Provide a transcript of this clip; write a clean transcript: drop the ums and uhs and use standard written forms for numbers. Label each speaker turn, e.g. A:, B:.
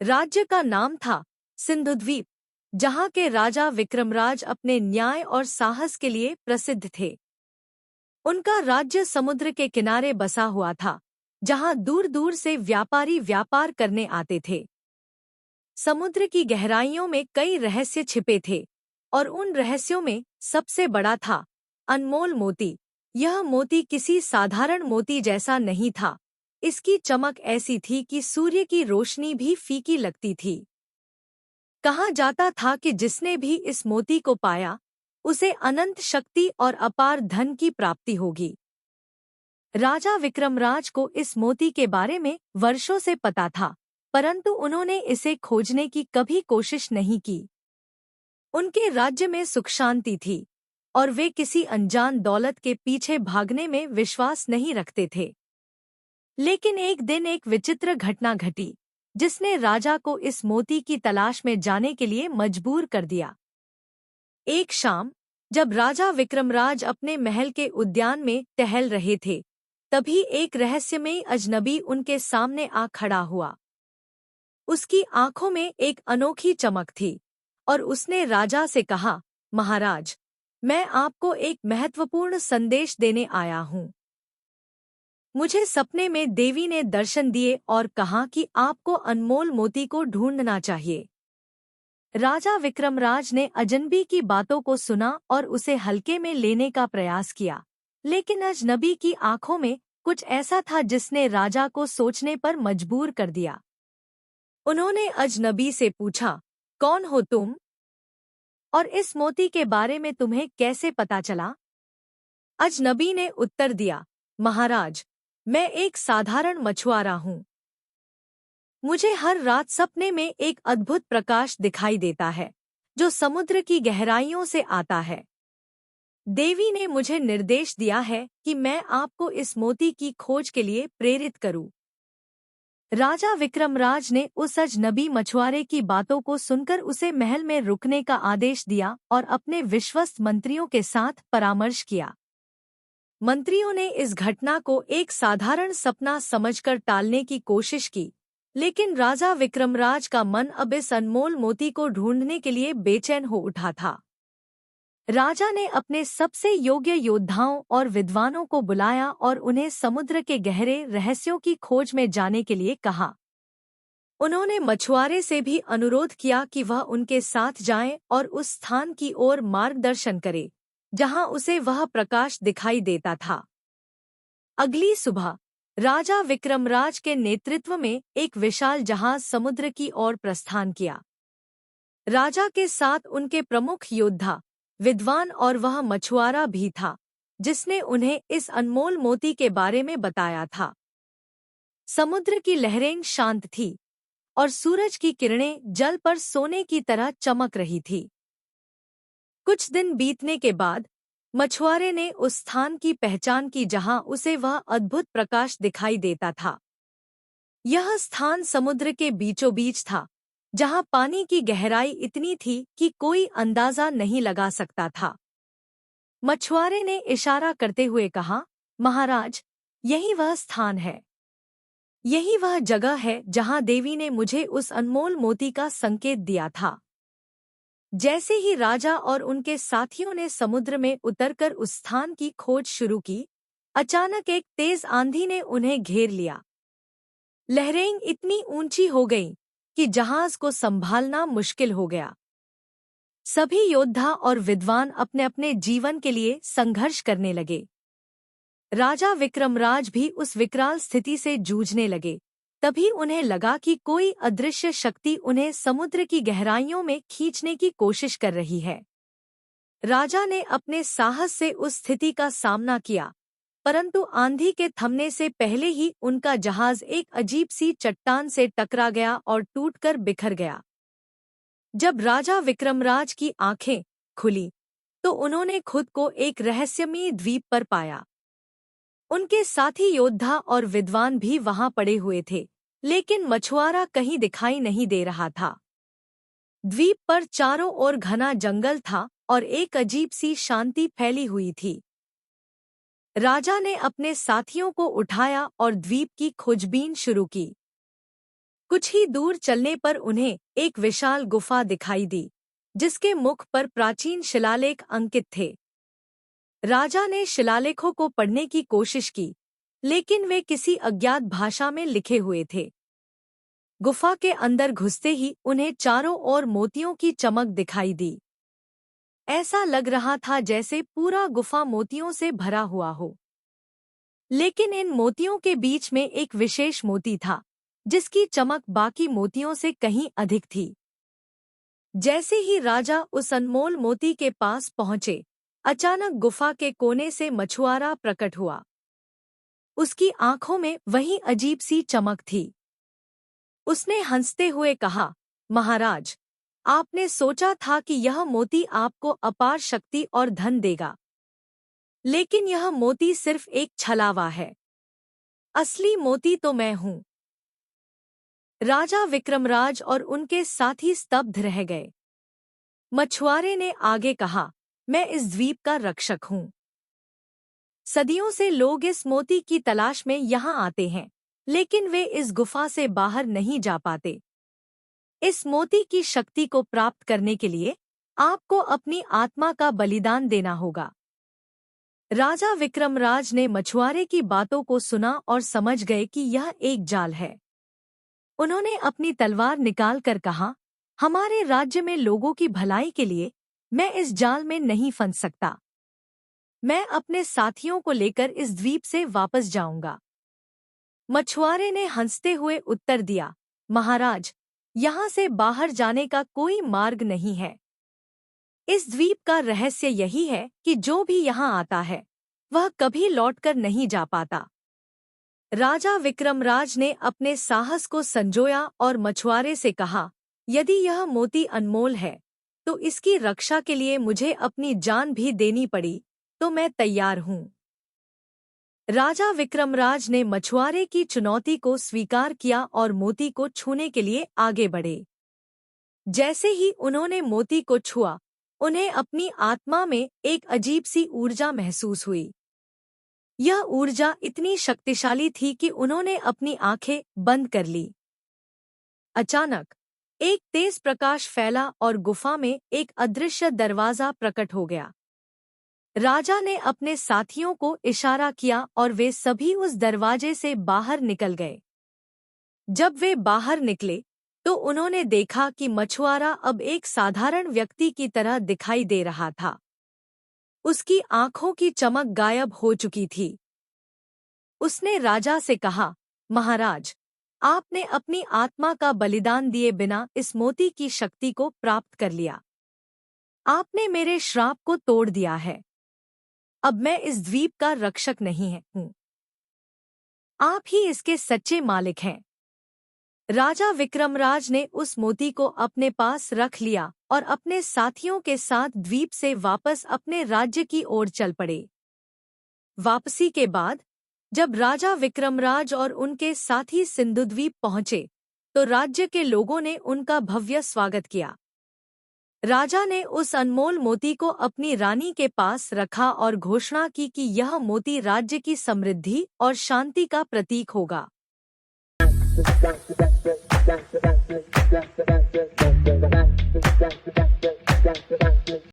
A: राज्य का नाम था सिंधुद्वीप, जहाँ के राजा विक्रमराज अपने न्याय और साहस के लिए प्रसिद्ध थे। उनका राज्य समुद्र के किनारे बसा हुआ था, जहाँ दूर दूर से व्यापारी व्यापार करने आते थे। समुद्र की गहराइयों में कई रहस्य छिपे थे, और उन रहस्यों में सबसे बड़ा था अनमोल मोती। यह मोती किसी साधारण मोती जैसा नहीं था। इसकी चमक ऐसी थी कि सूर्य की रोशनी भी फीकी लगती थी। कहा जाता था कि जिसने भी इस मोती को पाया, उसे अनंत शक्ति और अपार धन की प्राप्ति होगी। राजा विक्रमराज को इस मोती के बारे में वर्षों से पता था, परंतु उन्होंने इसे खोजने की कभी कोशिश नहीं की। उनके राज्य में सुख शांति थी, और वे किसी अनजान दौलत के पीछे भागने में विश्वास नहीं रखते थे। लेकिन एक दिन एक विचित्र घटना घटी, जिसने राजा को इस मोती की तलाश में जाने के लिए मजबूर कर दिया। एक शाम, जब राजा विक्रमराज अपने महल के उद्यान में टहल रहे थे, तभी एक रहस्यमयी अजनबी उनके सामने आ खड़ा हुआ। उसकी आंखों में एक अनोखी चमक थी, और उसने राजा से कहा, महाराज, मैं आपको एक महत्वपूर्ण संदेश देने आया हूँ। मुझे सपने में देवी ने दर्शन दिए और कहा कि आपको अनमोल मोती को ढूंढना चाहिए। राजा विक्रमराज ने अजनबी की बातों को सुना और उसे हल्के में लेने का प्रयास किया, लेकिन अजनबी की आंखों में कुछ ऐसा था जिसने राजा को सोचने पर मजबूर कर दिया। उन्होंने अजनबी से पूछा, कौन हो तुम? और इस मोती के बारे में तुम्हें कैसे पता चला? अजनबी ने उत्तर दिया, महाराज, मैं एक साधारण मछुआरा हूँ। मुझे हर रात सपने में एक अद्भुत प्रकाश दिखाई देता है, जो समुद्र की गहराइयों से आता है। देवी ने मुझे निर्देश दिया है कि मैं आपको इस मोती की खोज के लिए प्रेरित करूं। राजा विक्रमराज ने उस अजनबी मछुआरे की बातों को सुनकर उसे महल में रुकने का आदेश दिया और अपने विश्वस्त मंत्रियों के साथ परामर्श किया। मंत्रियों ने इस घटना को एक साधारण सपना समझकर टालने की कोशिश की, लेकिन राजा विक्रमराज का मन अब इस अनमोल मोती को ढूंढने के लिए बेचैन हो उठा था। राजा ने अपने सबसे योग्य योद्धाओं और विद्वानों को बुलाया और उन्हें समुद्र के गहरे रहस्यों की खोज में जाने के लिए कहा। उन्होंने मछुआरे से भी अनुरोध किया कि वह उनके साथ जाए और उस स्थान की ओर मार्गदर्शन करे, जहां उसे वह प्रकाश दिखाई देता था। अगली सुबह राजा विक्रमराज के नेतृत्व में एक विशाल जहाज समुद्र की ओर प्रस्थान किया। राजा के साथ उनके प्रमुख योद्धा, विद्वान और वह मछुआरा भी था, जिसने उन्हें इस अनमोल मोती के बारे में बताया था। समुद्र की लहरें शांत थी, और सूरज की किरणें जल पर सोने की तरह चमक रही थी। कुछ दिन बीतने के बाद मछुआरे ने उस स्थान की पहचान की जहां उसे वह अद्भुत प्रकाश दिखाई देता था। यह स्थान समुद्र के बीचों बीच था, जहां पानी की गहराई इतनी थी कि कोई अंदाजा नहीं लगा सकता था। मछुआरे ने इशारा करते हुए कहा, महाराज, यही वह स्थान है। यही वह जगह है जहां देवी ने मुझे उस अनमोल मोती का संकेत दिया था। जैसे ही राजा और उनके साथियों ने समुद्र में उतरकर उस स्थान की खोज शुरू की, अचानक एक तेज आंधी ने उन्हें घेर लिया। लहरें इतनी ऊंची हो गईं कि जहाज को संभालना मुश्किल हो गया। सभी योद्धा और विद्वान अपने अपने जीवन के लिए संघर्ष करने लगे। राजा विक्रमराज भी उस विकराल स्थिति से जूझने लगे। तभी उन्हें लगा कि कोई अदृश्य शक्ति उन्हें समुद्र की गहराइयों में खींचने की कोशिश कर रही है। राजा ने अपने साहस से उस स्थिति का सामना किया, परंतु आंधी के थमने से पहले ही उनका जहाज एक अजीब सी चट्टान से टकरा गया और टूटकर बिखर गया। जब राजा विक्रमराज की आंखें खुली, तो उन्होंने खुद को एक रहस्यमयी द्वीप पर पाया। उनके साथी योद्धा और विद्वान भी वहां पड़े हुए थे, लेकिन मछुआरा कहीं दिखाई नहीं दे रहा था। द्वीप पर चारों ओर घना जंगल था और एक अजीब सी शांति फैली हुई थी। राजा ने अपने साथियों को उठाया और द्वीप की खोजबीन शुरू की। कुछ ही दूर चलने पर उन्हें एक विशाल गुफा दिखाई दी, जिसके मुख पर प्राचीन शिलालेख अंकित थे। राजा ने शिलालेखों को पढ़ने की कोशिश की, लेकिन वे किसी अज्ञात भाषा में लिखे हुए थे। गुफा के अंदर घुसते ही उन्हें चारों ओर मोतियों की चमक दिखाई दी। ऐसा लग रहा था जैसे पूरा गुफा मोतियों से भरा हुआ हो। लेकिन इन मोतियों के बीच में एक विशेष मोती था, जिसकी चमक बाकी मोतियों से कहीं अधिक थी। जैसे ही राजा उस अनमोल मोती के पास पहुंचे, अचानक गुफा के कोने से मछुआरा प्रकट हुआ। उसकी आंखों में वही अजीब सी चमक थी। उसने हंसते हुए कहा, महाराज, आपने सोचा था कि यह मोती आपको अपार शक्ति और धन देगा, लेकिन यह मोती सिर्फ एक छलावा है। असली मोती तो मैं हूं। राजा विक्रमराज और उनके साथी स्तब्ध रह गए। मछुआरे ने आगे कहा, मैं इस द्वीप का रक्षक हूं। सदियों से लोग इस मोती की तलाश में यहाँ आते हैं, लेकिन वे इस गुफा से बाहर नहीं जा पाते। इस मोती की शक्ति को प्राप्त करने के लिए आपको अपनी आत्मा का बलिदान देना होगा। राजा विक्रमराज ने मछुआरे की बातों को सुना और समझ गए कि यह एक जाल है। उन्होंने अपनी तलवार निकालकर कहा, हमारे राज्य में लोगों की भलाई के लिए मैं इस जाल में नहीं फंस सकता। मैं अपने साथियों को लेकर इस द्वीप से वापस जाऊंगा। मछुआरे ने हंसते हुए उत्तर दिया, महाराज, यहाँ से बाहर जाने का कोई मार्ग नहीं है। इस द्वीप का रहस्य यही है कि जो भी यहाँ आता है, वह कभी लौटकर नहीं जा पाता। राजा विक्रमराज ने अपने साहस को संजोया और मछुआरे से कहा, यदि यह मोती अनमोल है, तो इसकी रक्षा के लिए मुझे अपनी जान भी देनी पड़ी तो मैं तैयार हूँ। राजा विक्रमराज ने मछुआरे की चुनौती को स्वीकार किया और मोती को छूने के लिए आगे बढ़े। जैसे ही उन्होंने मोती को छुआ, उन्हें अपनी आत्मा में एक अजीब सी ऊर्जा महसूस हुई। यह ऊर्जा इतनी शक्तिशाली थी कि उन्होंने अपनी आंखें बंद कर ली। अचानक एक तेज प्रकाश फैला और गुफा में एक अदृश्य दरवाजा प्रकट हो गया। राजा ने अपने साथियों को इशारा किया और वे सभी उस दरवाजे से बाहर निकल गए। जब वे बाहर निकले तो उन्होंने देखा कि मछुआरा अब एक साधारण व्यक्ति की तरह दिखाई दे रहा था। उसकी आंखों की चमक गायब हो चुकी थी। उसने राजा से कहा, महाराज, आपने अपनी आत्मा का बलिदान दिए बिना इस मोती की शक्ति को प्राप्त कर लिया। आपने मेरे श्राप को तोड़ दिया है। अब मैं इस द्वीप का रक्षक नहीं हूँ। आप ही इसके सच्चे मालिक हैं। राजा विक्रमराज ने उस मोती को अपने पास रख लिया और अपने साथियों के साथ द्वीप से वापस अपने राज्य की ओर चल पड़े। वापसी के बाद जब राजा विक्रमराज और उनके साथी सिंधुद्वीप पहुंचे, तो राज्य के लोगों ने उनका भव्य स्वागत किया। राजा ने उस अनमोल मोती को अपनी रानी के पास रखा और घोषणा की कि यह मोती राज्य की समृद्धि और शांति का प्रतीक होगा।